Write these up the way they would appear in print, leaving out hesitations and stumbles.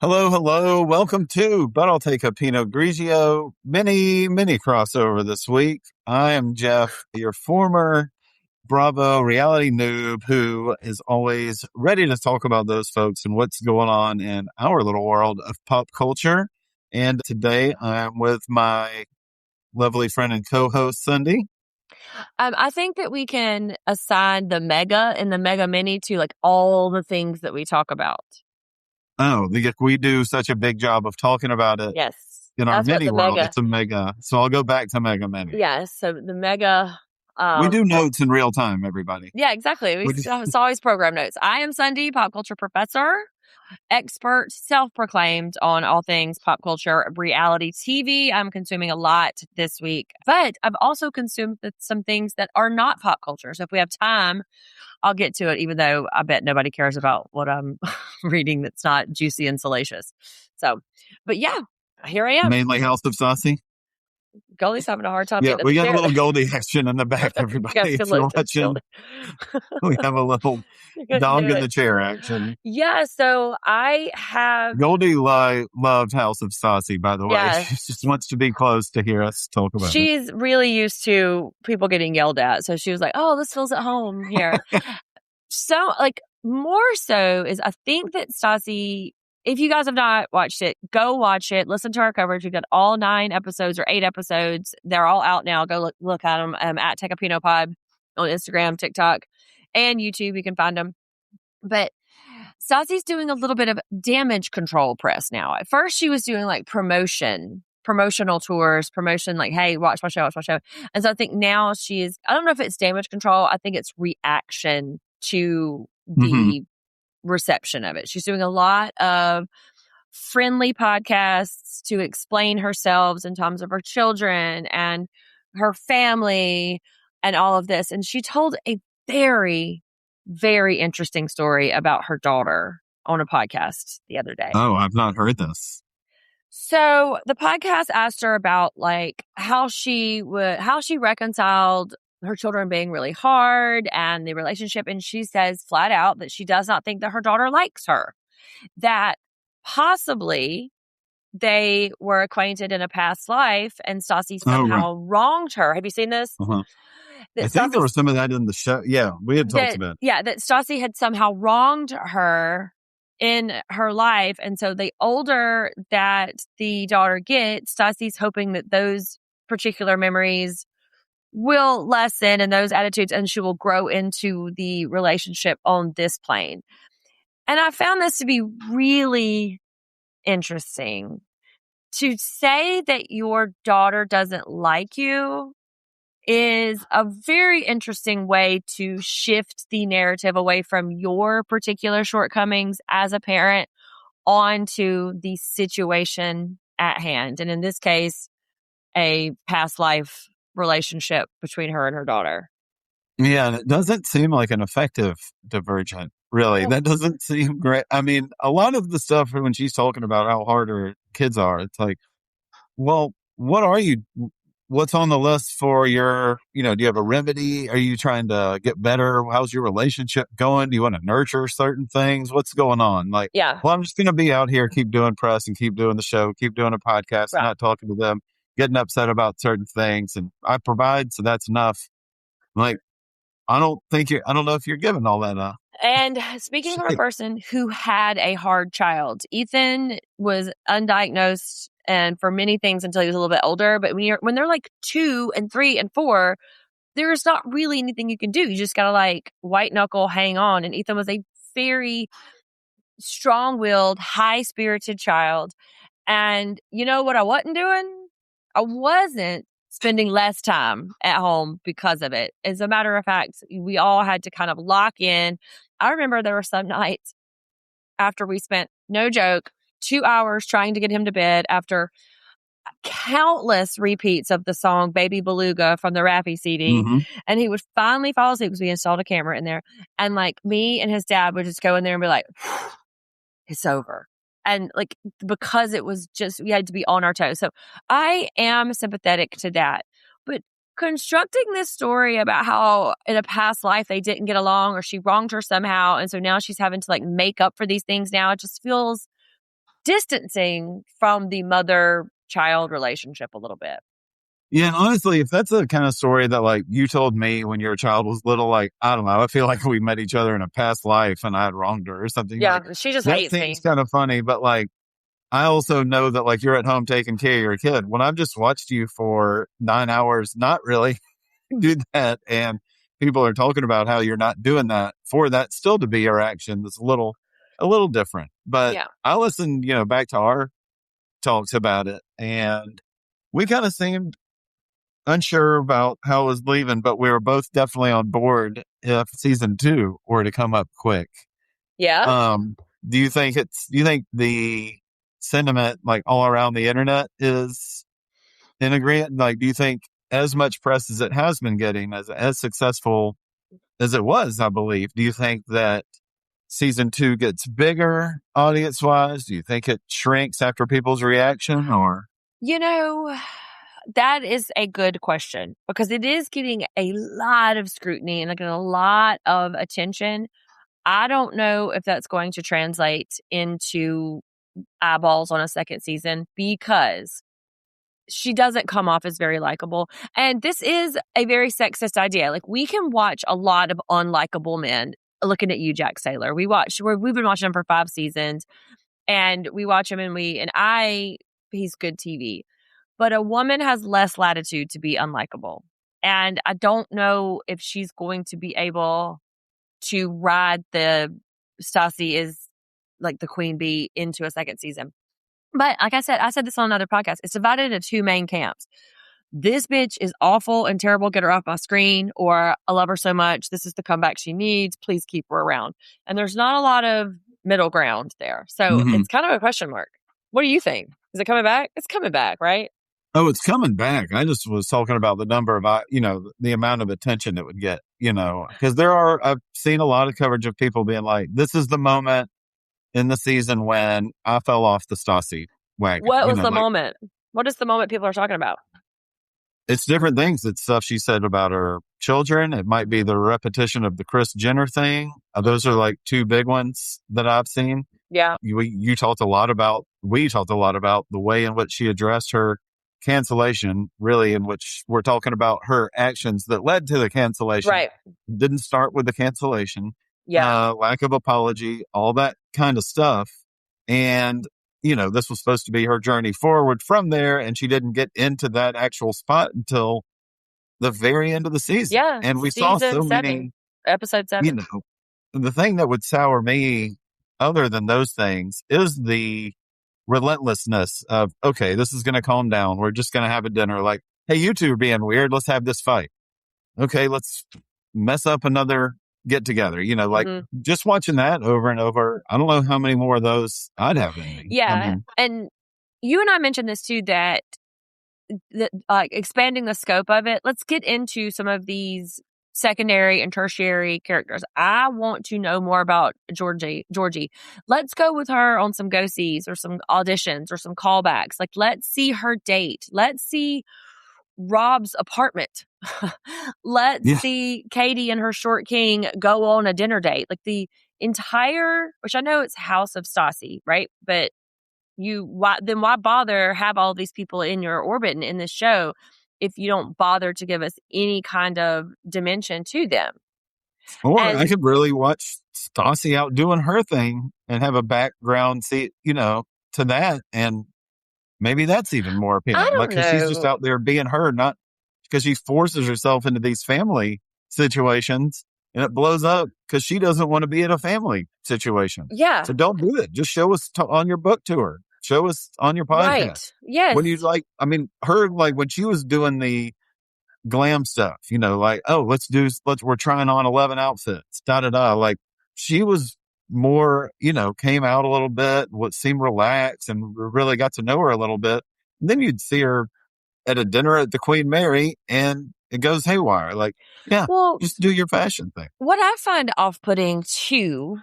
Hello, hello. Welcome to But I'll Take a Pinot Grigio mini crossover this week. I am Jeff, your former Bravo reality noob who is always ready to talk about those folks and what's going on in our little world of pop culture. And today I'm with my lovely friend and co-host, Sundi. I think that we can assign the mega and the mega mini to like all the things that we talk about. Oh, we do such a big job of talking about it Yes. in our That's what mini the world. mega. It's a mega. So I'll go back to mega mini. Yes. So the mega. We do notes in real time, everybody. Yeah, exactly. It's always program notes. I am Sundi, pop culture professor, expert, self-proclaimed on all things pop culture, reality TV. I'm consuming a lot this week, but I've also consumed some things that are not pop culture. So if we have time, I'll get to it, even though I bet nobody cares about what I'm reading that's not juicy and salacious. So, but yeah, here I am. Mainly House of Stassi. Goldie's having a hard time. Yeah, we got a little Goldie action in the back, everybody. If you're watching, we have a little dog in the chair action. Yeah, so I have... Goldie loved House of Stassi, by the way. Yeah. She just wants to be close to hear us talk about it. She's really used to people getting yelled at. So she was like, oh, this feels at home here. So, like, more so is I think that Stassi... If you guys have not watched it, go watch it. Listen to our coverage. We've got all 9 episodes or 8 episodes. They're all out now. Go look at them at Take a Pinot Pod on Instagram, TikTok, and YouTube. You can find them. But Stassi's doing a little bit of damage control press now. At first, she was doing like promotional tours, like, hey, watch my show. And so I think now I don't know if it's damage control. I think it's reaction to the reception of it. She's doing a lot of friendly podcasts to explain herself in terms of her children and her family and all of this. And she told a very, very interesting story about her daughter on a podcast the other day. Oh, I've not heard this. So the podcast asked her about like how she reconciled her children being really hard and the relationship. And she says flat out that she does not think that her daughter likes her, that possibly they were acquainted in a past life and Stassi somehow wronged her. Have you seen this? Uh-huh. I think there was some of that in the show. Yeah, we had talked about it. Yeah, that Stassi had somehow wronged her in her life. And so the older that the daughter gets, Stassi's hoping that those particular memories will lessen and those attitudes, and she will grow into the relationship on this plane. And I found this to be really interesting. To say that your daughter doesn't like you is a very interesting way to shift the narrative away from your particular shortcomings as a parent onto the situation at hand. And in this case, a past life relationship between her and her daughter. Yeah, and it doesn't seem like an effective divergent, really. That doesn't seem great. I mean, a lot of the stuff when she's talking about how hard her kids are, it's like, well, what's on the list for your, do you have a remedy? Are you trying to get better? How's your relationship going? Do you want to nurture certain things? What's going on? Like, yeah. Well, I'm just going to be out here, keep doing press and keep doing the show, keep doing a podcast, not talking to them, getting upset about certain things. And I provide, so that's enough. Like, I don't know if you're giving all that up. And speaking from a person who had a hard child, Ethan was undiagnosed and for many things until he was a little bit older. But when they're like 2 and 3 and 4, there's not really anything you can do. You just got to like white knuckle, hang on. And Ethan was a very strong-willed, high-spirited child. And you know what I wasn't doing? I wasn't spending less time at home because of it. As a matter of fact, we all had to kind of lock in. I remember there were some nights after we spent, no joke, 2 hours trying to get him to bed after countless repeats of the song Baby Beluga from the Raffi CD. Mm-hmm. And he would finally fall asleep because we installed a camera in there. And like me and his dad would just go in there and be like, it's over. And like, because it was just, we had to be on our toes. So I am sympathetic to that. But constructing this story about how in a past life they didn't get along or she wronged her somehow. And so now she's having to like make up for these things now. It just feels distancing from the mother-child relationship a little bit. Yeah, and honestly, if that's the kind of story that like you told me when your child was little, like, I don't know, I feel like we met each other in a past life and I had wronged her or something. Yeah, Like, she just that hates me. seems kind of funny, but like, I also know that like you're at home taking care of your kid. When I've just watched you for 9 hours, not really do that, and people are talking about how you're not doing that, for that still to be your action, that's a little different. But Yeah. I listened, back to our talks about it, and we kind of seemed unsure about how it was leaving, but we were both definitely on board if season 2 were to come up quick. Yeah. Do you think the sentiment like all around the internet is in agreement? Like, do you think as much press as it has been getting, as successful as it was, I believe, do you think that season 2 gets bigger audience wise? Do you think it shrinks after people's reaction, or? That is a good question because it is getting a lot of scrutiny and like a lot of attention. I don't know if that's going to translate into eyeballs on a second season because she doesn't come off as very likable. And this is a very sexist idea. Like, we can watch a lot of unlikable men. Looking at you, Jack Saylor. We've been watching him for 5 seasons, and we watch him he's good TV. But a woman has less latitude to be unlikable. And I don't know if she's going to be able to ride the Stassi is like the queen bee into a second season. But like I said this on another podcast, it's divided into 2 main camps. This bitch is awful and terrible, get her off my screen, or I love her so much, this is the comeback she needs, please keep her around. And there's not a lot of middle ground there. So It's kind of a question mark. What do you think? Is it coming back? It's coming back, right? Oh, it's coming back. I just was talking about the number of, the amount of attention it would get, because I've seen a lot of coverage of people being like, this is the moment in the season when I fell off the Stassi wagon. What was the moment? What is the moment people are talking about? It's different things. It's stuff she said about her children. It might be the repetition of the Kris Jenner thing. Those are like 2 big ones that I've seen. Yeah. We talked a lot about the way in which she addressed her cancellation, really, in which we're talking about her actions that led to the cancellation. Right. Didn't start with the cancellation. Yeah. Lack of apology, all that kind of stuff. And, this was supposed to be her journey forward from there. And she didn't get into that actual spot until the very end of the season. Yeah. And we saw so many. Episode 7. The thing that would sour me, other than those things, is the relentlessness of, okay, this is going to calm down. We're just going to have a dinner. Like, hey, you two are being weird. Let's have this fight. Okay, let's mess up another get together. Just watching that over and over. I don't know how many more of those I'd have in me. Yeah. And you and I mentioned this too, that expanding the scope of it. Let's get into some of these secondary and tertiary characters. I want to know more about Georgie. Let's go with her on some go-sees or some auditions or some callbacks. Like, let's see her date. Let's see Rob's apartment. Let's see Katie and her short king go on a dinner date. Like, the entire, which I know it's House of Stassi, right? But why bother have all these people in your orbit and in this show if you don't bother to give us any kind of dimension to them? Or I could really watch Stassi out doing her thing and have a background seat, to that. And maybe that's even more appealing. I don't know. She's just out there being her, not because she forces herself into these family situations and it blows up because she doesn't want to be in a family situation. Yeah. So don't do it. Just show us on your book tour. Show us on your podcast. Right. Yes. When you when she was doing the glam stuff, we're trying on 11 outfits, Like, she was more, came out a little bit, what seemed relaxed, and really got to know her a little bit. And then you'd see her at a dinner at the Queen Mary and it goes haywire. Like, just do your fashion thing. What I find off-putting too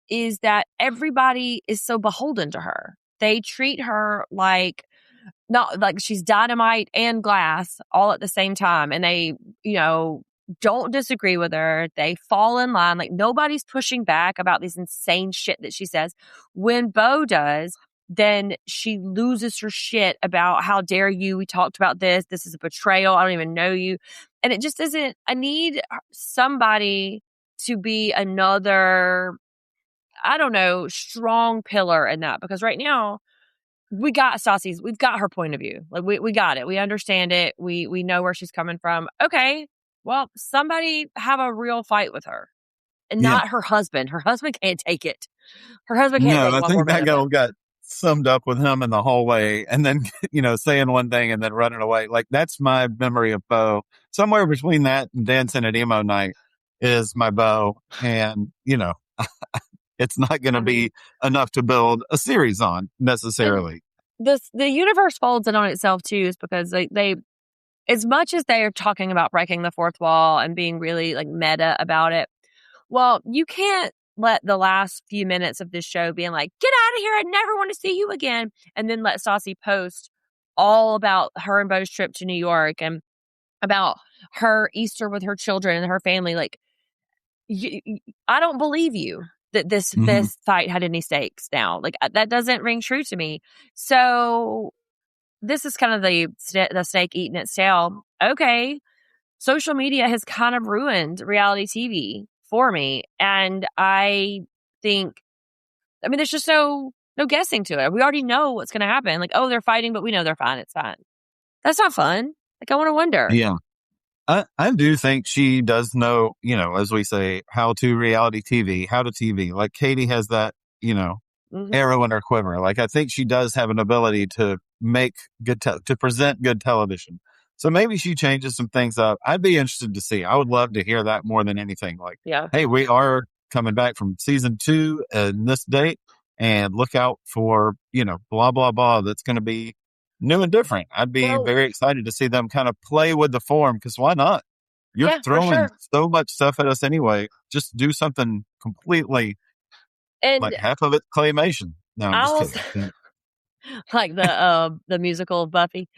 is that everybody is so beholden to her. They treat her like she's dynamite and glass all at the same time. And they, don't disagree with her. They fall in line. Like, nobody's pushing back about this insane shit that she says. When Beau does, then she loses her shit about how dare you, we talked about this is a betrayal, I don't even know you. And it just isn't. I need somebody to be another, I don't know, strong pillar in that, because right now we got Stassi's, we've got her point of view. Like we got it. We understand it. We know where she's coming from. Okay. Well, somebody have a real fight with her and Yeah. not her husband. Her husband can't take it. Her husband can't No, take I one more think that minute of girl it. got summed up with him in the hallway and then, saying one thing and then running away. Like, that's my memory of Bo. Somewhere between that and dancing at emo night is my Bo. And, it's not going to be enough to build a series on necessarily. The universe folds in on itself too, is because they as much as they are talking about breaking the fourth wall and being really like meta about it, well, you can't let the last few minutes of this show being like, get out of here, I never want to see you again, and then let Stassi post all about her and Beau's trip to New York and about her Easter with her children and her family. Like, I don't believe you that this fight had any stakes now. Like, that doesn't ring true to me. So this is kind of the snake eating its tail. Okay, social media has kind of ruined reality TV for me. And I think, there's just no guessing to it. We already know what's going to happen. Like, oh, they're fighting, but we know they're fine. It's fine. That's not fun. Like, I want to wonder. Yeah. I do think she does know, as we say, how to reality TV, how to TV. Like, Katie has that, arrow in her quiver. Like, I think she does have an ability to make to present good television. So maybe she changes some things up. I'd be interested to see. I would love to hear that more than anything. Like, hey, we are coming back from season 2 in this date, and look out for, blah, blah, blah. That's going to be new and different. I'd be very excited to see them kind of play with the form, because why not? You're throwing so much stuff at us anyway. Just do something completely, and like half of it claymation. No, I'm just kidding. Like the musical Buffy.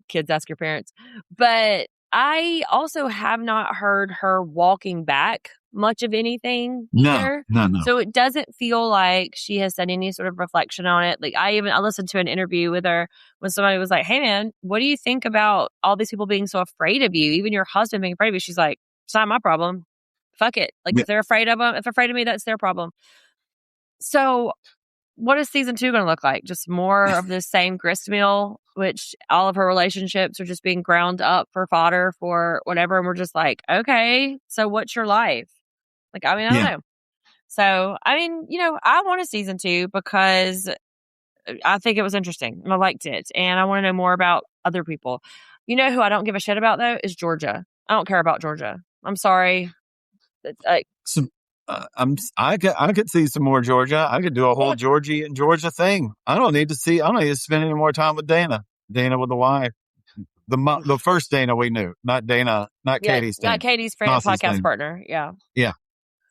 Kids, ask your parents. But I also have not heard her walking back much of anything either. No. So it doesn't feel like she has said any sort of reflection on it. Like, I listened to an interview with her when somebody was like, hey man, what do you think about all these people being so afraid of you? Even your husband being afraid of you. She's like, it's not my problem. Fuck it. Like, if they're afraid of them, if they're afraid of me, that's their problem. So what is season 2 going to look like? Just more of the same gristmill, which all of her relationships are just being ground up for fodder for whatever. And we're just like, okay, so what's your life? Like, I don't know. So, I want a season 2 because I think it was interesting and I liked it. And I want to know more about other people. You know who I don't give a shit about, though, is Georgia. I don't care about Georgia. I'm sorry. I could see some more Georgia. I could do a whole Georgie and Georgia thing. I don't need to spend any more time with Dana. Dana with the Y. The first Dana we knew, not Dana, not Katie's Dana. Not Katie's friend, podcast partner. Yeah. Yeah.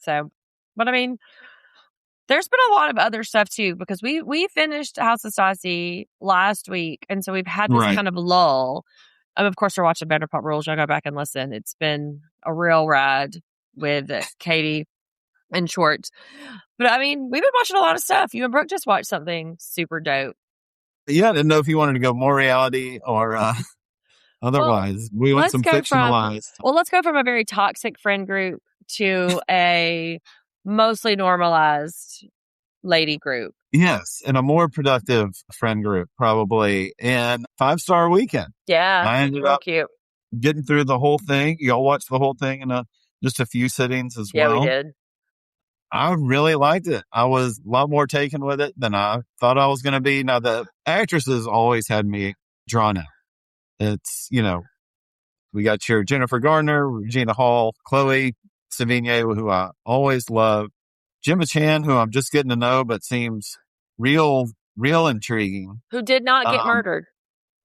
So, but there's been a lot of other stuff too, because we finished House of Stassi last week. And so we've had this kind of lull. Of course, we're watching Vanderpump Rules. Y'all go back and listen. It's been a real ride with Katie and Schwartz. But we've been watching a lot of stuff. You and Brooke just watched something super dope. Yeah, I didn't know if you wanted to go more reality or otherwise. We want some fictionalized. Let's go from a very toxic friend group to a mostly normalized lady group. Yes, and a more productive friend group, probably in 5-star weekend. Yeah, I ended up getting through the whole thing. Y'all watched the whole thing in just a few sittings as well. Yeah, we did. I really liked it. I was a lot more taken with it than I thought I was going to be. Now, the actresses always had me drawn out. It's, we got your Jennifer Garner, Regina Hall, Chloe Sevigny, who I always love, Gemma Chan, who I'm just getting to know, but seems real intriguing. Who did not get murdered.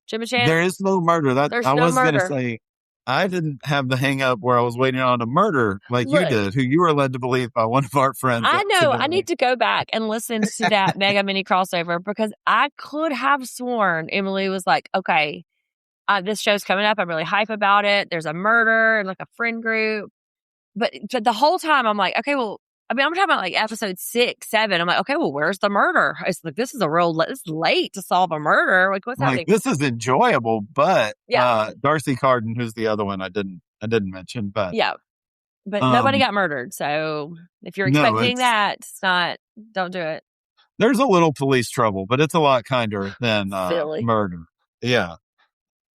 Gemma Chan? There is no murder. There's no murder. Going to say, I didn't have the hang up where I was waiting on a murder like you did, who you were led to believe by one of our friends. I know. I need to go back and listen to that mega mini crossover, because I could have sworn Emily was like, okay, this show's coming up. I'm really hype about it. There's a murder and like a friend group. But the whole time I'm like, okay, well, I mean, I'm talking about like episode 6, 7. I'm like, okay, well, where's the murder? It's like, this is it's late to solve a murder. Like, what's happening? This is enjoyable, but Yeah. Darcy Carden, who's the other one I didn't mention, but Yeah. But nobody got murdered. So if you're expecting that, don't do it. There's a little police trouble, but it's a lot kinder than Silly. murder. Yeah.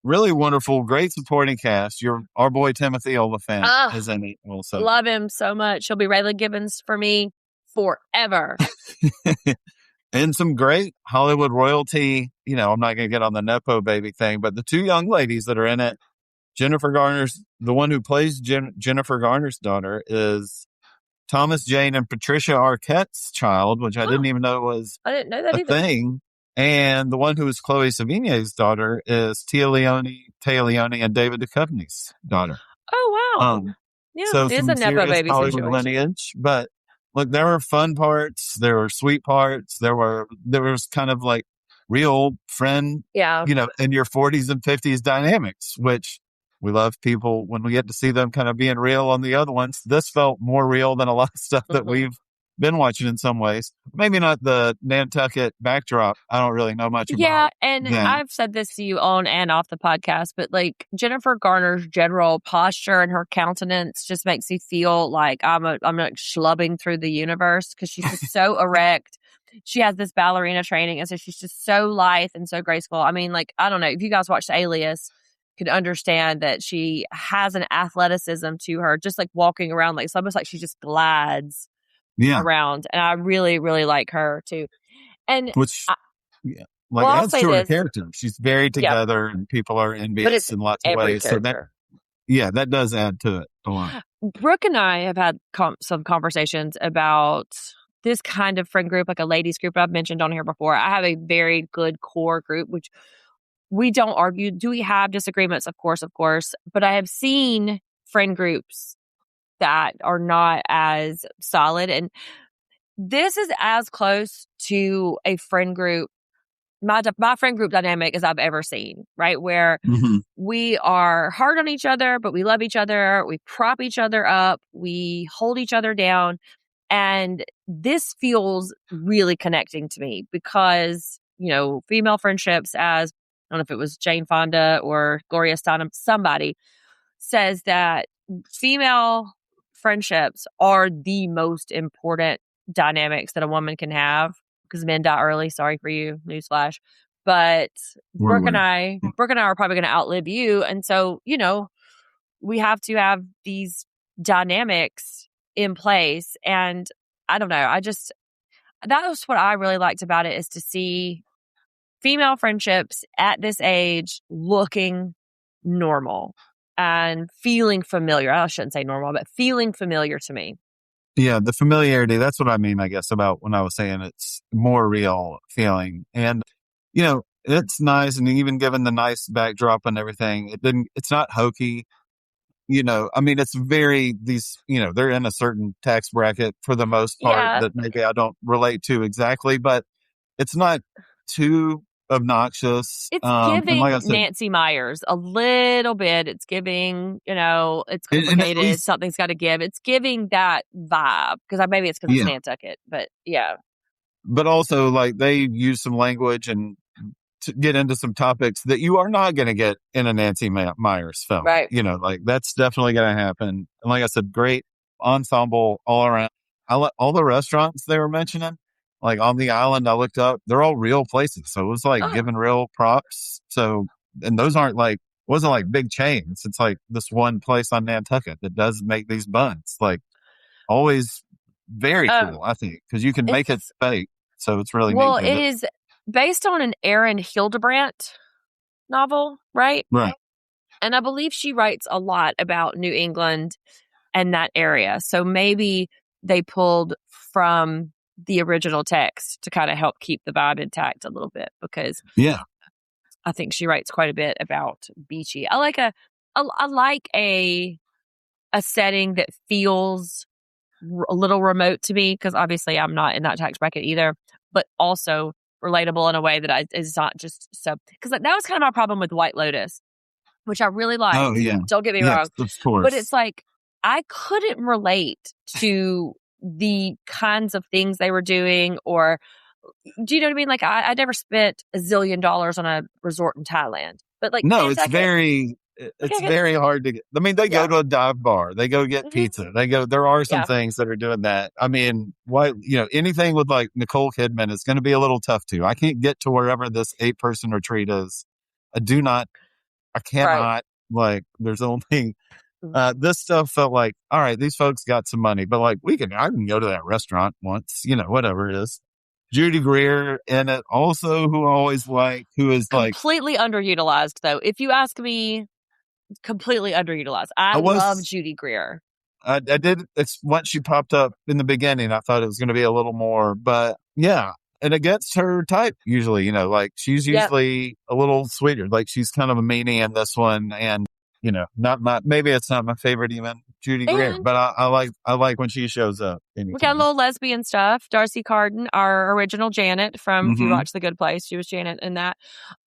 Really wonderful, great supporting cast. Our boy Timothy Oliphant is in it also. Love him so much. He'll be Raylan Gibbons for me forever. And some great Hollywood royalty. I'm not going to get on the Nepo baby thing, but the two young ladies that are in it, the one who plays Jennifer Garner's daughter is Thomas Jane and Patricia Arquette's child, which I didn't even know was I didn't know that a either. thing. And the one who is Chloe Sevigny's daughter is Tia Leone, and David Duchovny's daughter. Oh, wow. So it's some a Nepo serious baby Hollywood situation. lineage. But look, there were fun parts. There were sweet parts. There was kind of like real friend, in your 40s and 50s dynamics, which we love people when we get to see them kind of being real on the other ones. This felt more real than a lot of stuff that we've been watching in some ways. Maybe not the Nantucket backdrop. I don't really know much about. Yeah, and I've said this to you on and off the podcast, but like Jennifer Garner's general posture and her countenance just makes me feel like I'm like schlubbing through the universe because she's just so erect. She has this ballerina training, and so she's just so lithe and so graceful. I mean, like, I don't know if you guys watched Alias, could understand that she has an athleticism to her, just like walking around, like it's almost like she just glides around, and I really, really like her too. And adds to her character. She's very together, and people are envious in lots of ways. Character. So that does add to it a lot. Brooke and I have had some conversations about this kind of friend group, like a ladies group I've mentioned on here before. I have a very good core group, which we don't argue. Do we have disagreements? Of course. But I have seen friend groups that are not as solid. And this is as close to a friend group, my friend group dynamic as I've ever seen, right? Where we are hard on each other, but we love each other. We prop each other up. We hold each other down. And this feels really connecting to me because, female friendships, as I don't know if it was Jane Fonda or Gloria Steinem, somebody says that female friendships are the most important dynamics that a woman can have because men die early. Sorry for you, newsflash. But Brooke and I are probably going to outlive you, and so we have to have these dynamics in place. And I don't know. That was what I really liked about it, is to see female friendships at this age looking normal and feeling familiar. I shouldn't say normal, but feeling familiar to me. Yeah, the familiarity, that's what I mean, I guess, about when I was saying it's more real feeling. And, it's nice. And even given the nice backdrop and everything, it's not hokey. I mean, it's they're in a certain tax bracket for the most part that maybe I don't relate to exactly, but it's not too obnoxious. It's giving like said, Nancy Myers a little bit. It's giving, it's complicated. Something's got to give. It's giving that vibe because maybe it's because it's Nantucket, but yeah. But also, like, they use some language and to get into some topics that you are not going to get in a Nancy Myers film. Right. Like, that's definitely going to happen. And like I said, great ensemble all around. All the restaurants they were mentioning, like on the island, I looked up, they're all real places. So it was like giving real props. So, and those wasn't like big chains. It's like this one place on Nantucket that does make these buns. Like, always very cool, I think, because you can make it fake. So it's really neat. Well, it is based on an Erin Hildebrandt novel, right? Right. And I believe she writes a lot about New England and that area. So maybe they pulled from the original text to kind of help keep the vibe intact a little bit, because I think she writes quite a bit about beachy. I like a setting that feels a little remote to me, because obviously I'm not in that tax bracket either, but also relatable in a way that is not just because that was kind of my problem with White Lotus, which I really like. Oh yeah, don't get me wrong, of course. But it's like I couldn't relate to the kinds of things they were doing, or do you know what I mean? Like I never spent $1 zillion on a resort in Thailand, but like No, Nantucket, it's very hard to get. I mean, they go to a dive bar, they go get pizza, there are some things that are doing that. I mean, anything with like Nicole Kidman is going to be a little tough too. I can't get to wherever this 8-person retreat is. I cannot, like, there's only, this stuff felt like, all right, these folks got some money, but like, I can go to that restaurant once, whatever it is. Judy Greer in it also, who is completely underutilized though. If you ask me, completely underutilized. I love Judy Greer. I did. It's once she popped up in the beginning, I thought it was going to be a little more, but yeah. And against her type, usually, like she's usually a little sweeter. Like she's kind of a meanie in this one, and maybe it's not my favorite even, Judy Greer, but I like when she shows up. We got a little lesbian stuff. Darcy Carden, our original Janet from If You Watch The Good Place, she was Janet in that.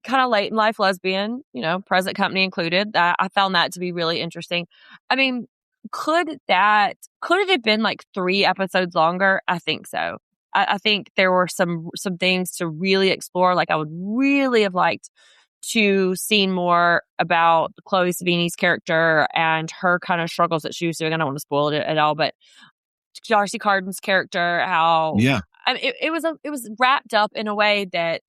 Kind of late in life lesbian, present company included. I found that to be really interesting. I mean, could it have been like 3 episodes longer? I think so. I think there were some things to really explore. Like I would really have liked to seen more about Chloe Savini's character and her kind of struggles that she was doing. I don't want to spoil it at all, but Darcy Carden's character, it was wrapped up in a way that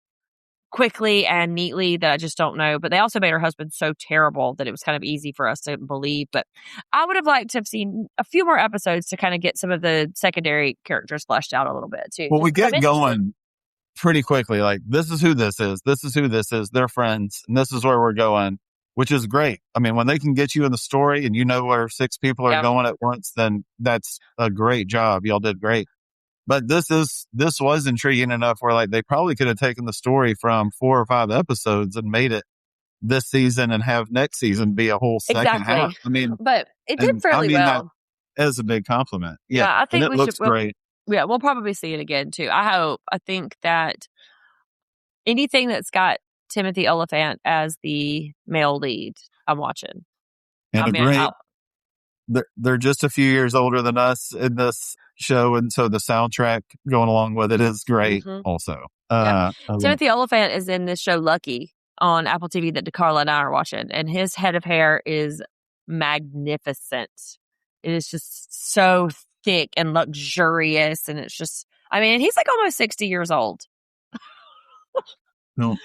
quickly and neatly that I just don't know. But they also made her husband so terrible that it was kind of easy for us to believe. But I would have liked to have seen a few more episodes to kind of get some of the secondary characters fleshed out a little bit too. Well, we get going pretty quickly. Like, this is who this is. This is who this is. They're friends. And this is where we're going, which is great. I mean, when they can get you in the story and where 6 people are going at once, then that's a great job. Y'all did great. But this was intriguing enough where like they probably could have taken the story from 4 or 5 episodes and made it this season and have next season be a whole second half. I mean, but it did fairly well. That is a big compliment. Yeah, I think it looks great. Yeah, we'll probably see it again too. I think that anything that's got Timothy Olyphant as the male lead, I'm watching. And they're just a few years older than us in this show, and so the soundtrack going along with it is great also. Timothy Olyphant is in this show Lucky on Apple TV that DeCarla and I are watching, and his head of hair is magnificent. It is just so thick and luxurious, and it's just, I mean, he's like almost 60 years old. Not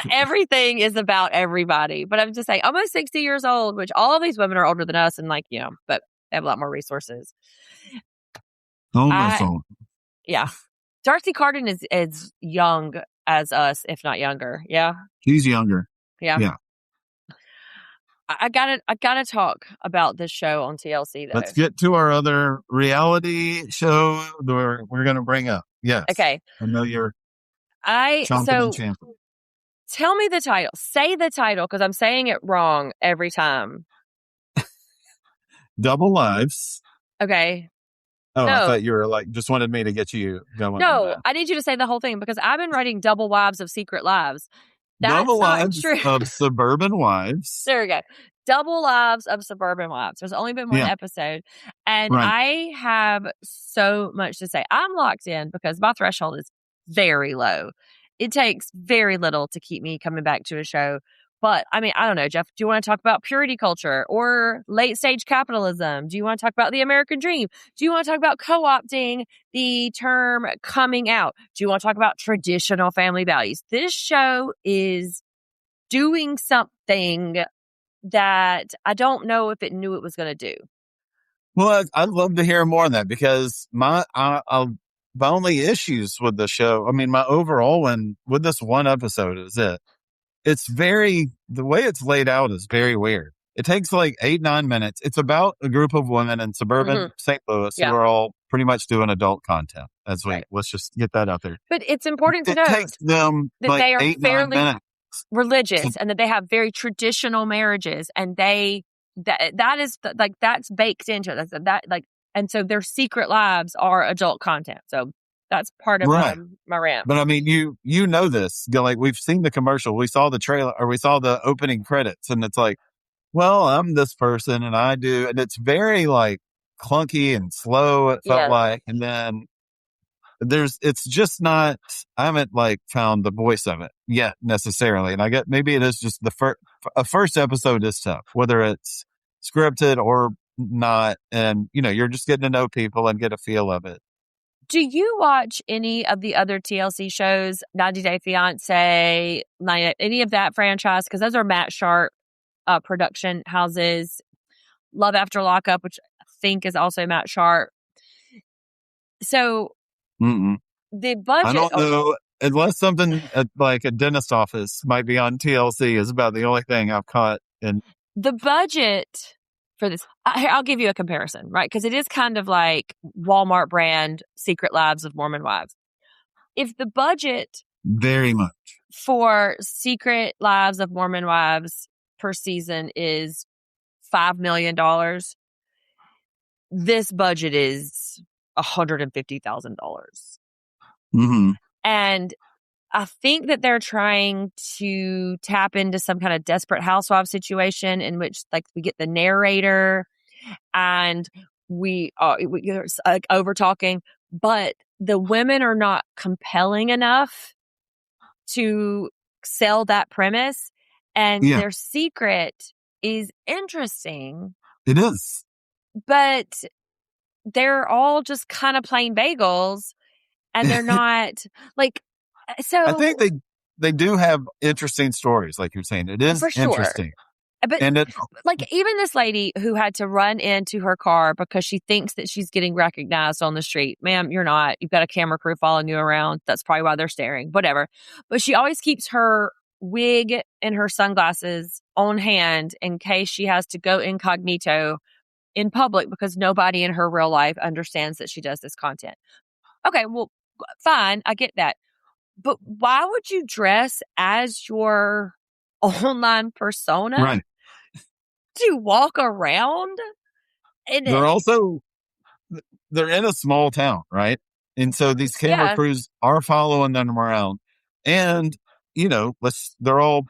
everything is about everybody, but I'm just saying almost 60 years old, which all of these women are older than us, and like, but they have a lot more resources. Almost old. Yeah. Darcy Carden is as young as us, if not younger. Yeah. She's younger. Yeah. Yeah. I gotta talk about this show on TLC though. Let's get to our other reality show that we're going to bring up. Yes. Okay. I know you're tell me the title. Say the title, because I'm saying it wrong every time. Double Lives. Okay. Oh, no. I thought you were like, just wanted me to get you going. No, I need you to say the whole thing, because I've been writing Double Wives of Secret Lives. That's Double not Lives true. of Suburban Wives. There we go. Double Lives of Suburban Wives. There's only been one episode. And I have so much to say. I'm locked in because my threshold is very low. It takes very little to keep me coming back to a show. But I mean, I don't know, Jeff, do you want to talk about purity culture or late stage capitalism? Do you want to talk about the American dream? Do you want to talk about co-opting the term coming out? Do you want to talk about traditional family values? This show is doing something that I don't know if it knew it was going to do. Well, I'd love to hear more on that, because my only issues with the show, I mean, my overall one with this one episode is the way it's laid out is very weird. It takes like 8-9 minutes. It's about a group of women in suburban St. Louis who are all pretty much doing adult content. Let's just get that out there. But it's important to note takes them that like they are 8-9 fairly minutes. religious, and that they have very traditional marriages, and that's baked into it. And so their secret lives are adult content. So that's part of my rant. But I mean, you know this. Like, we've seen the commercial, we saw the trailer, or we saw the opening credits, and it's like, well, I'm this person and I do, and it's very like clunky and slow, it felt like. And then it's just not, I haven't like found the voice of it yet necessarily. And I get, maybe it is just a first episode is tough, whether it's scripted or not. And, you're just getting to know people and get a feel of it. Do you watch any of the other TLC shows, 90 Day Fiancé, any of that franchise? Because those are Matt Sharp production houses. Love After Lockup, which I think is also Matt Sharp. So the budget... I don't know. Unless something like a dentist office might be on TLC is about the only thing I've caught. And the budget for this, I'll give you a comparison, right? Because it is kind of like Walmart brand Secret Lives of Mormon Wives. If the budget very much for Secret Lives of Mormon Wives per season is $5 million, this budget is $150,000. And I think that they're trying to tap into some kind of Desperate Housewives situation in which, like, we get the narrator and we over talking, but the women are not compelling enough to sell that premise. And their secret is interesting. It is. But they're all just kind of plain bagels, and they're not like... So I think they do have interesting stories, like you're saying. It is interesting. But like, even this lady who had to run into her car because she thinks that she's getting recognized on the street. Ma'am, you're not. You've got a camera crew following you around. That's probably why they're staring. Whatever. But she always keeps her wig and her sunglasses on hand in case she has to go incognito in public because nobody in her real life understands that she does this content. Okay, well, fine. I get that. But why would you dress as your online persona to walk around? And they're in a small town, right? And so these camera crews are following them around. And, they're all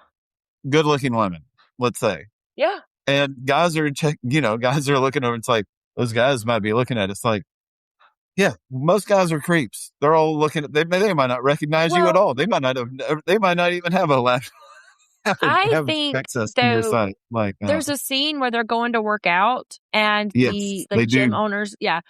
good looking women, let's say. Yeah. And guys are looking over. It's like, those guys might be looking at it. It's like, yeah, most guys are creeps. They're all looking at, they might not recognize you at all. They might not even have a laptop. I think access to your site. Like, there's a scene where they're going to work out and the gym owners. Yeah.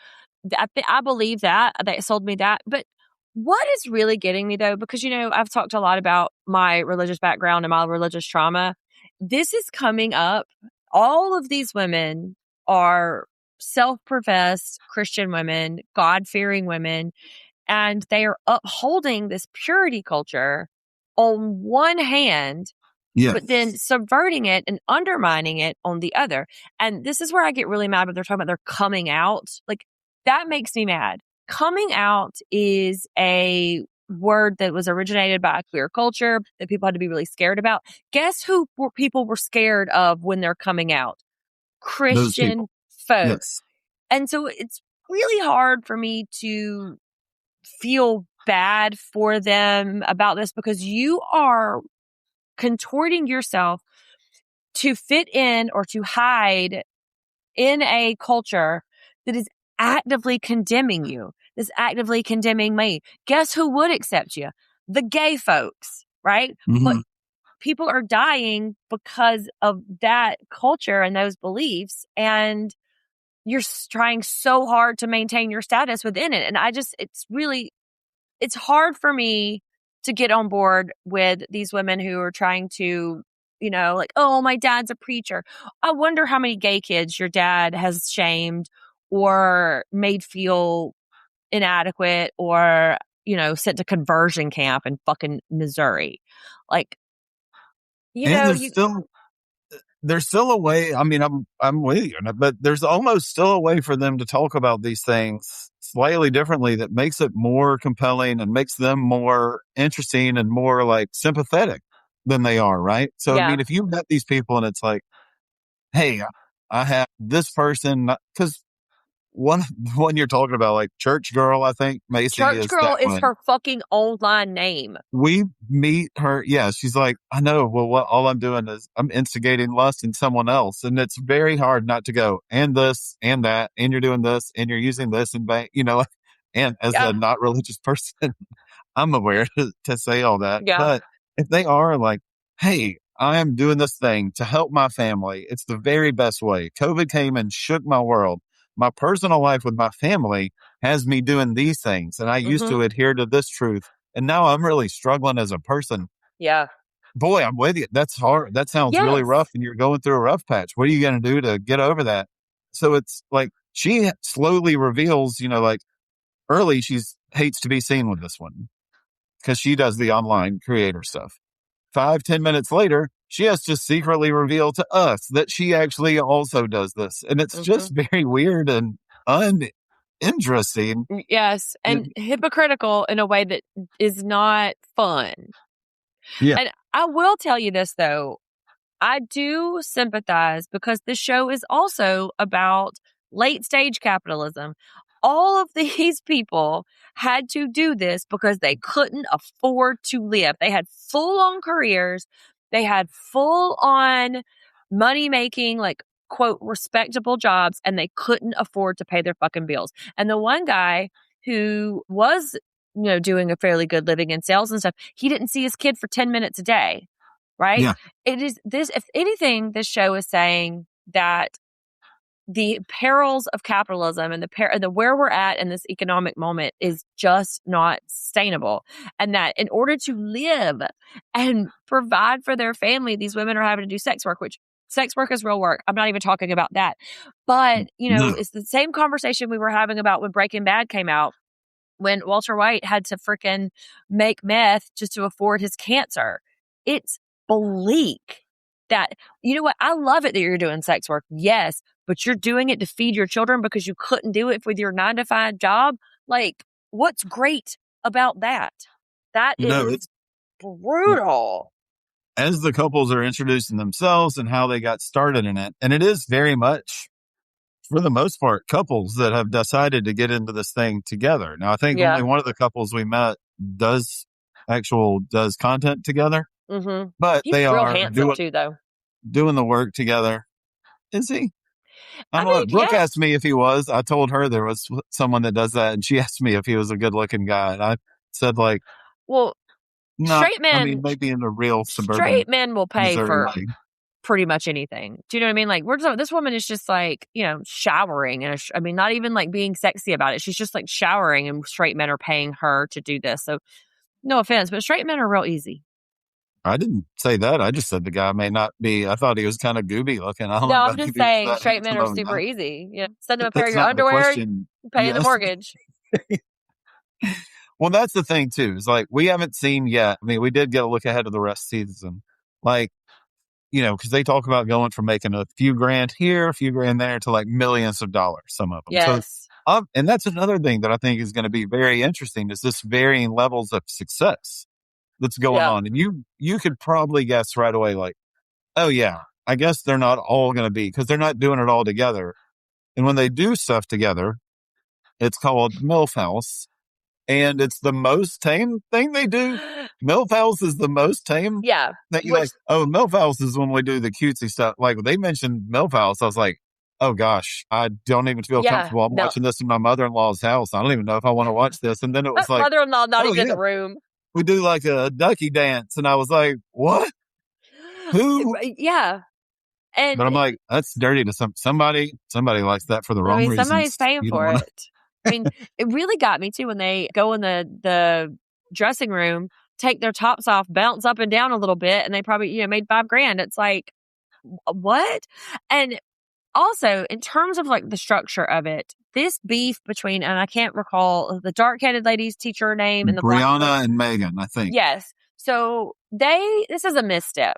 I believe that. They sold me that. But what is really getting me, though, because, I've talked a lot about my religious background and my religious trauma. This is coming up. All of these women are self-professed Christian women, God-fearing women, and they are upholding this purity culture on one hand, but then subverting it and undermining it on the other. And this is where I get really mad when they're talking about they're coming out. Like, that makes me mad. Coming out is a word that was originated by a queer culture that people had to be really scared about. Guess who people were scared of when they're coming out? Christian folks. Yes. And so it's really hard for me to feel bad for them about this because you are contorting yourself to fit in or to hide in a culture that is actively condemning you, that's actively condemning me. Guess who would accept you? The gay folks, right? But people are dying because of that culture and those beliefs, and you're trying so hard to maintain your status within it. And it's hard for me to get on board with these women who are trying to, like, oh, my dad's a preacher. I wonder how many gay kids your dad has shamed or made feel inadequate or, sent to conversion camp in fucking Missouri. Like, there's still a way. I mean, I'm with you, but there's almost still a way for them to talk about these things slightly differently that makes it more compelling and makes them more interesting and more like sympathetic than they are, right? So, I mean, if you met these people and it's like, hey, I have this person, because one you're talking about, like Church Girl, I think Macy Church is Girl that is one. her fucking online name. We meet her. Yeah, she's like, I know. Well, all I'm doing is I'm instigating lust in someone else, and it's very hard not to go and this and that, and you're doing this, and you're using this, and and as a not religious person, I'm aware to say all that. Yeah. But if they are like, hey, I am doing this thing to help my family, it's the very best way. COVID came and shook my world. My personal life with my family has me doing these things, and I used to adhere to this truth. And now I'm really struggling as a person. Yeah. Boy, I'm with you. That's hard. That sounds really rough, and you're going through a rough patch. What are you going to do to get over that? So it's like she slowly reveals, like early she hates to be seen with this one because she does the online creator stuff. 5-10 minutes later, she has to secretly reveal to us that she actually also does this. And it's just very weird and uninteresting. Yes. And hypocritical in a way that is not fun. Yeah. And I will tell you this, though. I do sympathize because the show is also about late stage capitalism. All of these people had to do this because they couldn't afford to live. They had full on careers. They had full on money making, like, quote, respectable jobs, and they couldn't afford to pay their fucking bills. And the one guy who was, doing a fairly good living in sales and stuff, he didn't see his kid for 10 minutes a day. Right? Yeah. It is this, if anything, this show is saying that the perils of capitalism and the where we're at in this economic moment is just not sustainable. And that in order to live and provide for their family, these women are having to do sex work, which sex work is real work. I'm not even talking about that. But, it's the same conversation we were having about when Breaking Bad came out, when Walter White had to freaking make meth just to afford his cancer. It's bleak that, I love it that you're doing sex work. Yes, but you're doing it to feed your children because you couldn't do it with your 9-to-5 job. Like, what's great about that? That is brutal. As the couples are introducing themselves and how they got started in it, and it is very much, for the most part, couples that have decided to get into this thing together. Now, I think only one of the couples we met does content together. Mm-hmm. But He's they real are handsome too, though. Doing the work together. Is he? Brooke asked me if he was. I told her there was someone that does that, and she asked me if he was a good-looking guy, and I said, straight men, maybe in a real suburban. Straight men will pay for Missouri. pretty much anything. Do you know what I mean? Like, this woman is just like, showering, and not even like being sexy about it. She's just like showering, and straight men are paying her to do this. So, no offense, but straight men are real easy. I didn't say that. I just said the guy may not be. I thought he was kind of gooby looking. I'm just saying straight men are super easy. Send them a pair of your underwear, pay the mortgage. Well, that's the thing too. Is like we haven't seen yet. We did get a look ahead of the rest of the season. Like, because they talk about going from making a few grand here, a few grand there, to like millions of dollars. Some of them. Yes. So, and that's another thing that I think is going to be very interesting. Is this varying levels of success that's going on. And you could probably guess right away, like, oh yeah, I guess they're not all going to be, because they're not doing it all together. And when they do stuff together, it's called MILF House. And it's the most tame thing they do. MILF House is the most tame. Yeah. That you MILF House is when we do the cutesy stuff. Like they mentioned MILF House, I was like, oh gosh, I don't even feel comfortable. I'm watching this in my mother-in-law's house. I don't even know if I want to watch this. And then it was like, mother-in-law not even in the room. We do like a ducky dance. And I was like, what? Who? Yeah. But I'm like, that's dirty to somebody likes that for the wrong reasons. Somebody's paying for it. It really got me too when they go in the dressing room, take their tops off, bounce up and down a little bit, and they probably, made $5,000. It's like, what? And also, in terms of like the structure of it, this beef between, and I can't recall the dark-headed lady's teacher name and the Brianna and Megan, I think. Yes. So this is a misstep.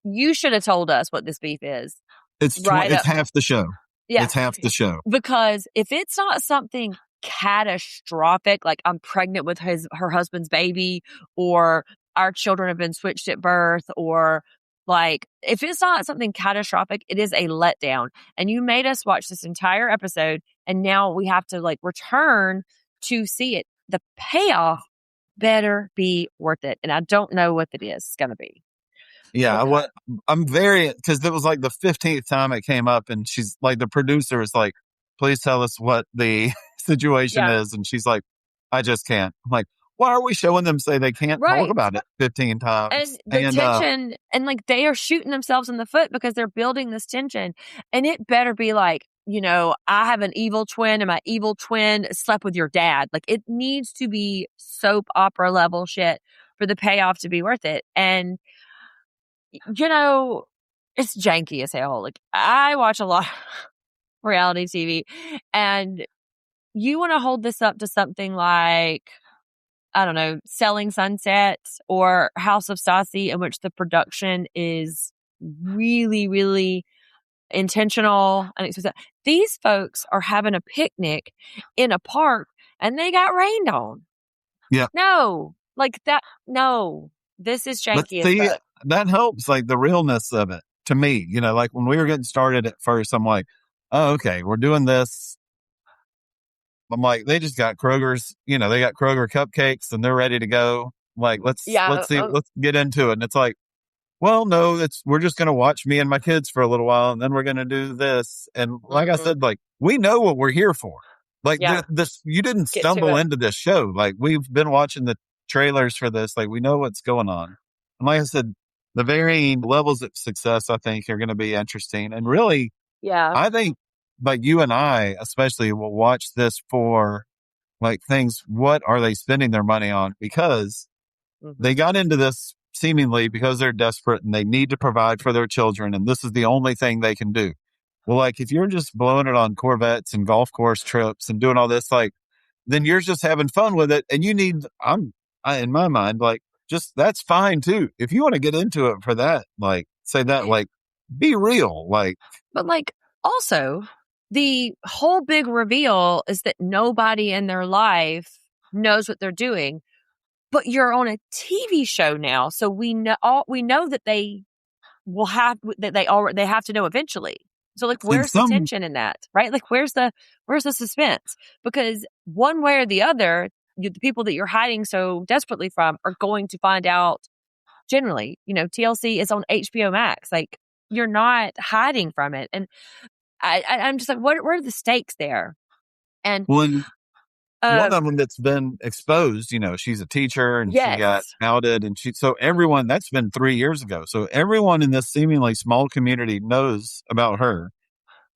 You should have told us what this beef is. It's half the show. Yeah. It's half the show. Because if it's not something catastrophic, like I'm pregnant with her husband's baby, or our children have been switched at birth, or like, if it's not something catastrophic, it is a letdown. And you made us watch this entire episode And now we have to like return to see it. The payoff better be worth it. And I don't know what it is going to be. Yeah, I'm very, because it was like the 15th time it came up, and she's like, the producer is like, please tell us what the situation is. And she's like, I just can't. I'm like, why are we showing them say they can't talk about it 15 times? And the tension, and like they are shooting themselves in the foot because they're building this tension. And it better be like, you know, I have an evil twin and my evil twin slept with your dad. Like it needs to be soap opera level shit for the payoff to be worth it. And, you know, it's janky as hell. Like I watch a lot of reality TV, and you want to hold this up to something like, I don't know, Selling Sunset or House of Stassi, in which the production is really, really intentional and expensive. These folks are having a picnic in a park and they got rained on. Yeah. No, like that. No, this is janky as fuck. That helps, like the realness of it to me. You know, like when we were getting started at first, I'm like, oh, okay, we're doing this. I'm like, they just got Kroger's, you know, they got Kroger cupcakes and they're ready to go. Like, let's see, let's get into it. And it's like, well, no, we're just going to watch me and my kids for a little while, and then we're going to do this. And like I said, like, we know what we're here for. Like this, you didn't stumble into this show. Like we've been watching the trailers for this. Like we know what's going on. And like I said, the varying levels of success, I think, are going to be interesting. And really, I think, like you and I especially will watch this for like things. What are they spending their money on? Because they got into this seemingly because they're desperate and they need to provide for their children. And this is the only thing they can do. Well, like if you're just blowing it on Corvettes and golf course trips and doing all this, like, then you're just having fun with it. And you need, in my mind, like, just that's fine too. If you want to get into it for that, like, say that, like, be real. Like, but like also the whole big reveal is that nobody in their life knows what they're doing, but you're on a TV show now. So we know that they will have, that they have to know eventually. So like, where's the tension in that, right? Like, where's the suspense? Because one way or the other, the people that you're hiding so desperately from are going to find out. Generally, you know, TLC is on HBO Max. Like, you're not hiding from it. And I'm just like, what are the stakes there? And one of them that's been exposed, you know, she's a teacher and she got outed, and so everyone, that's been 3 years ago. So everyone in this seemingly small community knows about her.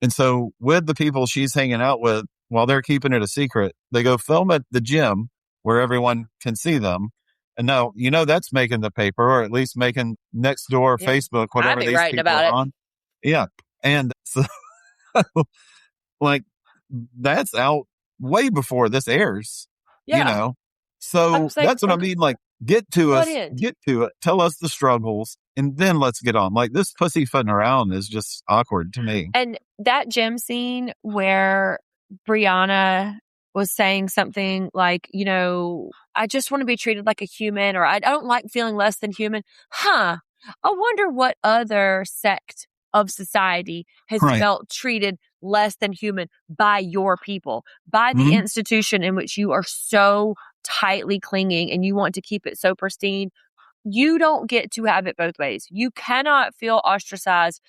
And so with the people she's hanging out with, while they're keeping it a secret, they go film at the gym where everyone can see them. And now, you know, that's making the paper, or at least making next door, Facebook, whatever these people are on. Yeah. And so like that's out way before this airs, you know? So that's what I mean. Like, get to it. Tell us the struggles, and then let's get on. Like, this pussyfooting around is just awkward to me. And that gym scene where Brianna was saying something like, you know, I just want to be treated like a human, or I don't like feeling less than human. I wonder what other sect of society has felt treated less than human by your people, by the institution in which you are so tightly clinging and you want to keep it so pristine. You don't get to have it both ways. You cannot feel ostracized,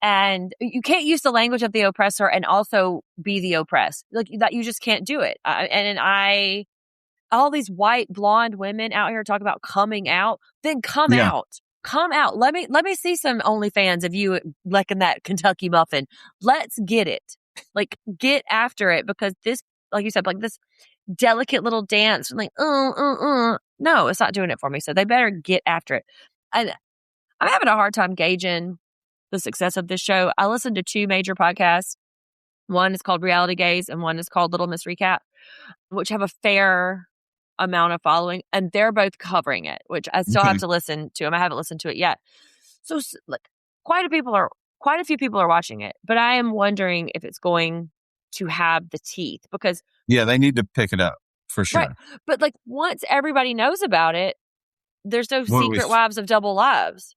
and you can't use the language of the oppressor and also be the oppressed. Like that, you just can't do it. All these white blonde women out here talk about coming out, then come out. Come out. Let me see some OnlyFans of you licking that Kentucky muffin. Let's get it. Like, get after it, because this, like you said, like this delicate little dance, like, no, it's not doing it for me. So they better get after it. And I'm having a hard time gauging the success of this show. I listened to 2 major podcasts. One is called Reality Gaze and one is called Little Miss Recap, which have a fair amount of following, and they're both covering it, which I still have to listen to them. I haven't listened to it yet. So like quite a few people are watching it, but I am wondering if it's going to have the teeth, because they need to pick it up for sure. Right. But like, once everybody knows about it, there's no secret wives of double lives.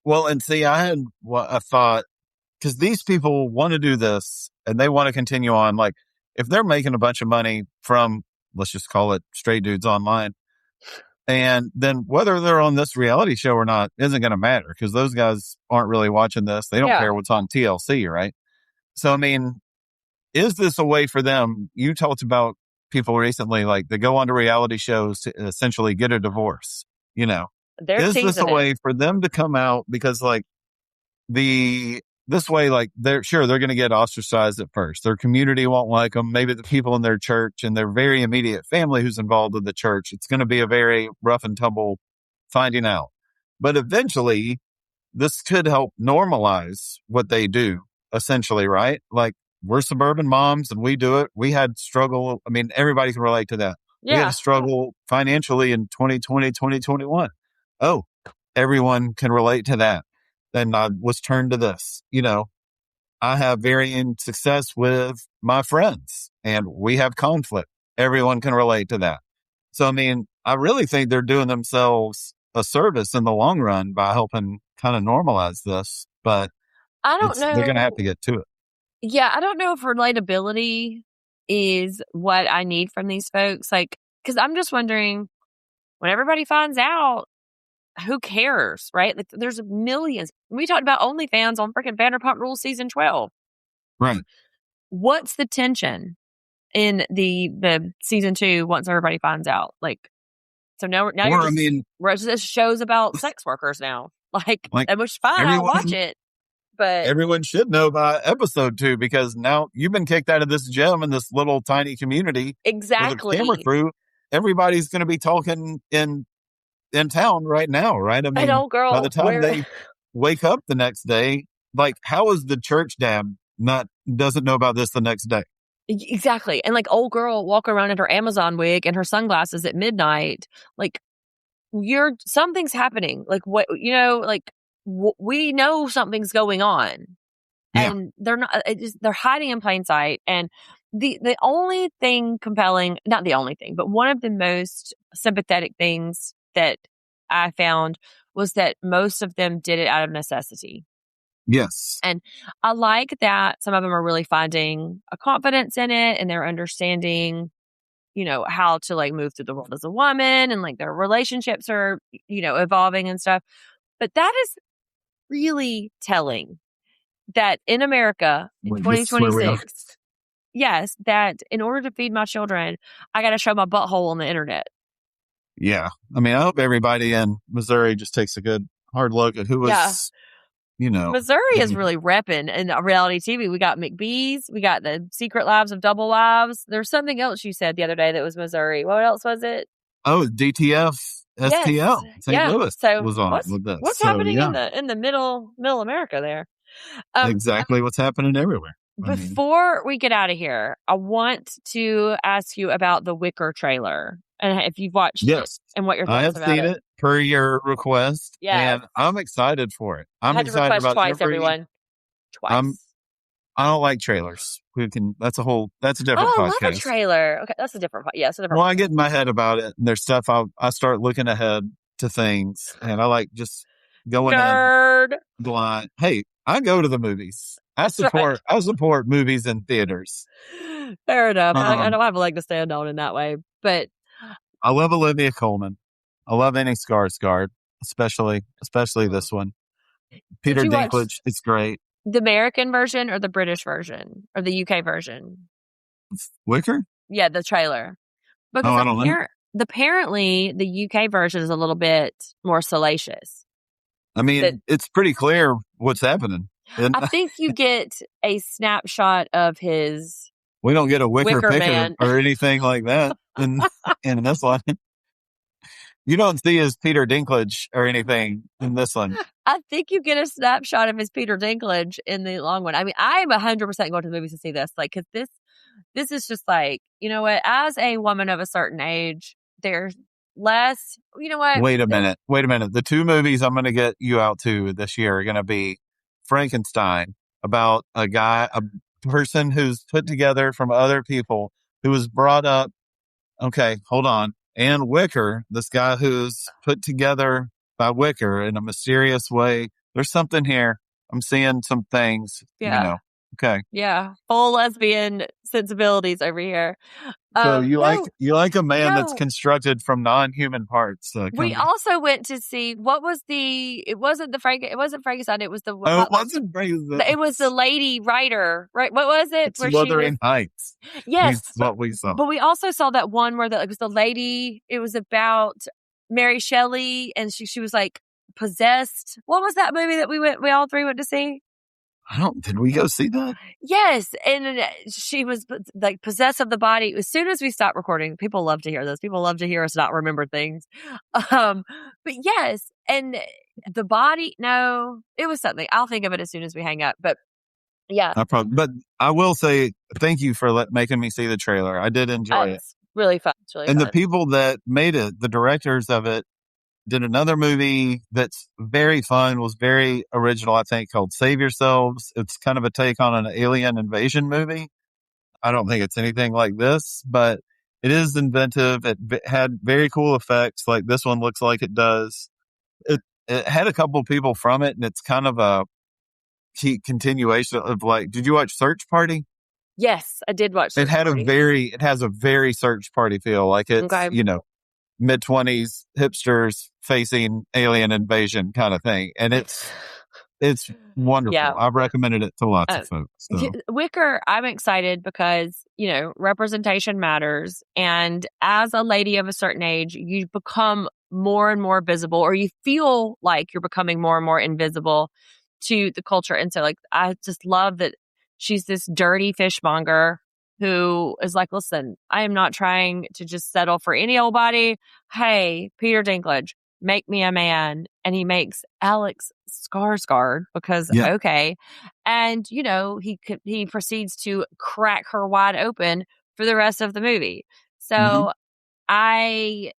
Well, and see, I had what I thought, because these people want to do this and they want to continue on. Like, if they're making a bunch of money from, let's just call it straight dudes online, and then whether they're on this reality show or not isn't going to matter because those guys aren't really watching this. They don't care what's on TLC, right? So, I mean, is this a way for them? You talked about people recently, like they go onto reality shows to essentially get a divorce, you know. Is this a way for them to come out? Because like this way, like they're going to get ostracized at first. Their community won't like them. Maybe the people in their church and their very immediate family who's involved in the church. It's going to be a very rough and tumble finding out. But eventually, this could help normalize what they do, essentially, right? Like we're suburban moms and we do it. We had struggle. I mean, everybody can relate to that. Yeah. We had to struggle financially in 2020, 2021. Oh, everyone can relate to that. Then I was turned to this. You know, I have varying success with my friends and we have conflict. Everyone can relate to that. So, I mean, I really think they're doing themselves a service in the long run by helping kind of normalize this, but I don't know. They're going to have to get to it. Yeah. I don't know if relatability is what I need from these folks. Like, cause I'm just wondering when everybody finds out, who cares, right? Like, there's millions. We talked about OnlyFans on freaking Vanderpump Rules season 12. Right. What's the tension in the season 2 once everybody finds out? Like, so now this show's about sex workers now. Like which is fine. I'll watch it. But everyone should know by episode 2 because now you've been kicked out of this gym in this little tiny community. Exactly. With a camera crew. Everybody's going to be talking in town right now, right? I mean, by the time they wake up the next day, like, how is the church dad doesn't know about this the next day? Exactly. And like old girl walk around in her Amazon wig and her sunglasses at midnight, like something's happening. Like what, you know, like we know something's going on and they're not, they're hiding in plain sight. And the only thing compelling, not the only thing, but one of the most sympathetic things that I found was that most of them did it out of necessity. Yes. And I like that some of them are really finding a confidence in it and they're understanding, you know, how to like move through the world as a woman and like their relationships are, you know, evolving and stuff. But that is really telling that in America in 2026, yes, that in order to feed my children, I got to show my butthole on the internet. Yeah. I mean, I hope everybody in Missouri just takes a good hard look at who was, you know. Missouri is really repping in reality TV. We got McBee's. We got the Secret Lives of Double Lives. There's something else you said the other day that was Missouri. What else was it? Oh, DTF STL. St. Louis was on with this. What's happening in the middle America there? Exactly what's happening everywhere. Before we get out of here, I want to ask you about the Wicker trailer. And if you've watched it and what your thoughts about it. I have seen it per your request. Yeah. And I'm excited for it. I'm excited about twice, everyone. Twice. I don't like trailers. That's a different podcast. I love a trailer. Okay, that's a different it's a different Well, I get in my head about it and there's stuff I start looking ahead to things and I like just going in blind. Hey, I go to the movies. I support movies in theaters. Fair enough. I don't have a leg to stand on in that way, but I love Olivia Colman. I love any Skarsgård, especially this one. Peter Dinklage, it's great. The American version or the British version or the UK version? Wicker? Yeah, the trailer. Because I don't know. Apparently, the UK version is a little bit more salacious. I mean, it's pretty clear what's happening. I think you get a snapshot of his. We don't get a wicker picker or anything like that in this one. You don't see his Peter Dinklage or anything in this one. I think you get a snapshot of his Peter Dinklage in the long one. I mean, I'm 100% going to the movies to see this. Like, cause this is just like, you know what? As a woman of a certain age, there's less, you know what? Wait a minute. The 2 movies I'm going to get you out to this year are going to be Frankenstein, about a person who's put together from other people who was brought up. Okay, hold on. And Wicker, this guy who's put together by Wicker in a mysterious way. There's something here. I'm seeing some things, you know. Okay. Yeah. Full lesbian sensibilities over here. So you like a man that's no. constructed from non-human parts. We also went to see it wasn't Frankenstein. It was the it wasn't Frankenstein. it was the lady writer, right? What was it? It's Wuthering Heights. Yes, what we saw. But we also saw that one where it was the lady. It was about Mary Shelley, and she was like possessed. What was that movie that we all three went to see? Did we go see that? Yes. And she was like possessed of the body. As soon as we stopped recording, people love to hear this. People love to hear us not remember things. But yes. And the body, no, it was something. I'll think of it as soon as we hang up. But yeah. But I will say thank you for making me see the trailer. I did enjoy it. It's really fun. It's really fun. And the people that made it, the directors of it, did another movie that's very fun, was very original, I think, called Save Yourselves. It's kind of a take on an alien invasion movie. I don't think it's anything like this, but it is inventive. It had very cool effects, like this one looks like it does. It had a couple people from it, and it's kind of a continuation of did you watch Search Party? Yes, I did watch Search Party. It has a very Search Party feel. Like it's, mid-20s hipsters facing alien invasion kind of thing. And it's wonderful. Yeah. I've recommended it to lots of folks. So. Wicker, I'm excited because, representation matters. And as a lady of a certain age, you become more and more visible, or you feel like you're becoming more and more invisible to the culture. And so I just love that she's this dirty fishmonger who is like, listen, I am not trying to just settle for any old body. Hey, Peter Dinklage, make me a man. And he makes Alex Skarsgård because, okay. And, he proceeds to crack her wide open for the rest of the movie. So I'm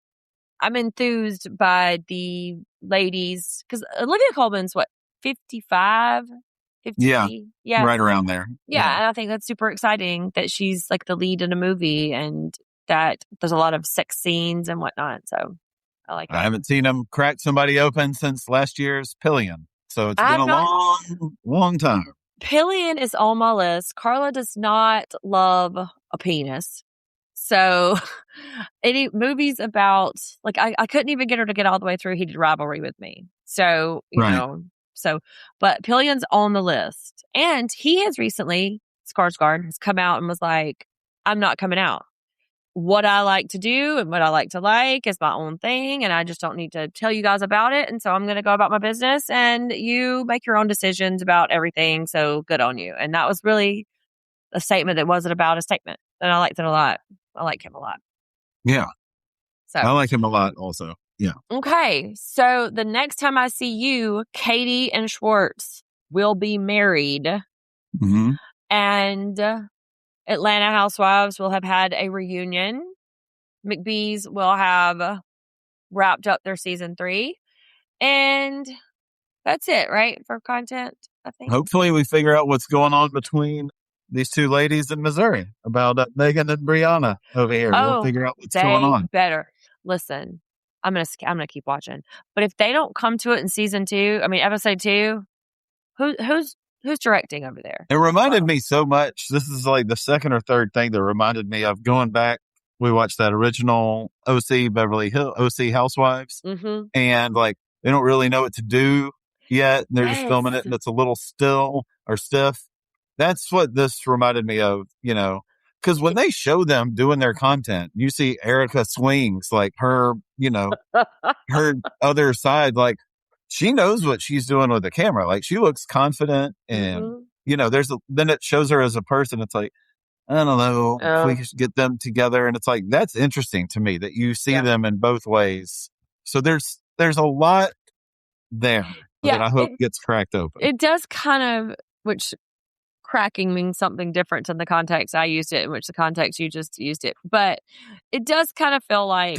enthused by the ladies because Olivia Colman's 55? 50? Yeah, right around there. Yeah, and I think that's super exciting that she's like the lead in a movie and that there's a lot of sex scenes and whatnot. So I like that. I haven't seen them crack somebody open since last year's Pillion. So it's been a long time. Pillion is on my list. Carla does not love a penis. So any movies about, I couldn't even get her to get all the way through Heated Rivalry with me. So, you know. So, but Pillion's on the list. And he has recently, Skarsgård, has come out and was like, I'm not coming out. What I like to do and what I like to like is my own thing. And I just don't need to tell you guys about it. And so I'm going to go about my business and you make your own decisions about everything. So good on you. And that was really a statement that wasn't about a statement. And I liked it a lot. I like him a lot. Yeah. So I like him a lot also. Yeah. Okay. So the next time I see you, Katie and Schwartz will be married. Mm-hmm. And Atlanta Housewives will have had a reunion. McBee's will have wrapped up their season 3. And that's it, right? For content, I think. Hopefully we figure out what's going on between these two ladies in Missouri about Megan and Brianna over here. We'll figure out what's going on. Better. Listen. I'm gonna keep watching. But if they don't come to it in season 2, episode 2, who's directing over there? It reminded me so much. This is like the second or third thing that reminded me of going back. We watched that original OC Housewives, and they don't really know what to do yet. And they're just filming it, and it's a little still or stiff. That's what this reminded me of, because when they show them doing their content, you see Erica swings, like her, her other side, like she knows what she's doing with the camera. Like she looks confident and, then it shows her as a person. It's like, I don't know if we should get them together. And it's like, that's interesting to me that you see them in both ways. So there's a lot there that I hope gets cracked open. It does kind of, which cracking means something different than the context I used it, in which the context you just used it. But it does kind of feel like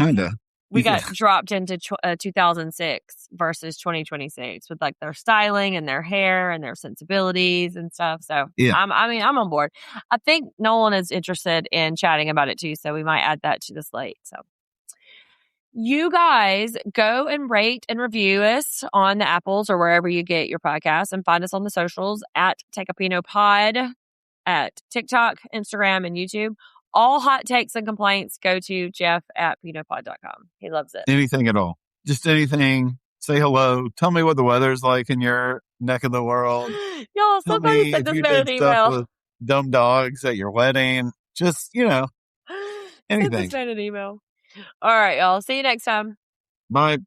we got dropped into 2006 versus 2026 with their styling and their hair and their sensibilities and stuff. So I'm on board. I think Nolan is interested in chatting about it too. So we might add that to the slate. So you guys go and rate and review us on the Apples or wherever you get your podcasts and find us on the socials at Take a Pinot Pod. at TikTok, Instagram, and YouTube. All hot takes and complaints go to Jeff at penopod.com. He loves it. Anything at all. Just anything. Say hello. Tell me what the weather's like in your neck of the world. Y'all, Tell somebody me sent if this you man did an stuff email. with dumb dogs at your wedding. Just, Send anything. this man an email. All right, y'all. See you next time. Bye.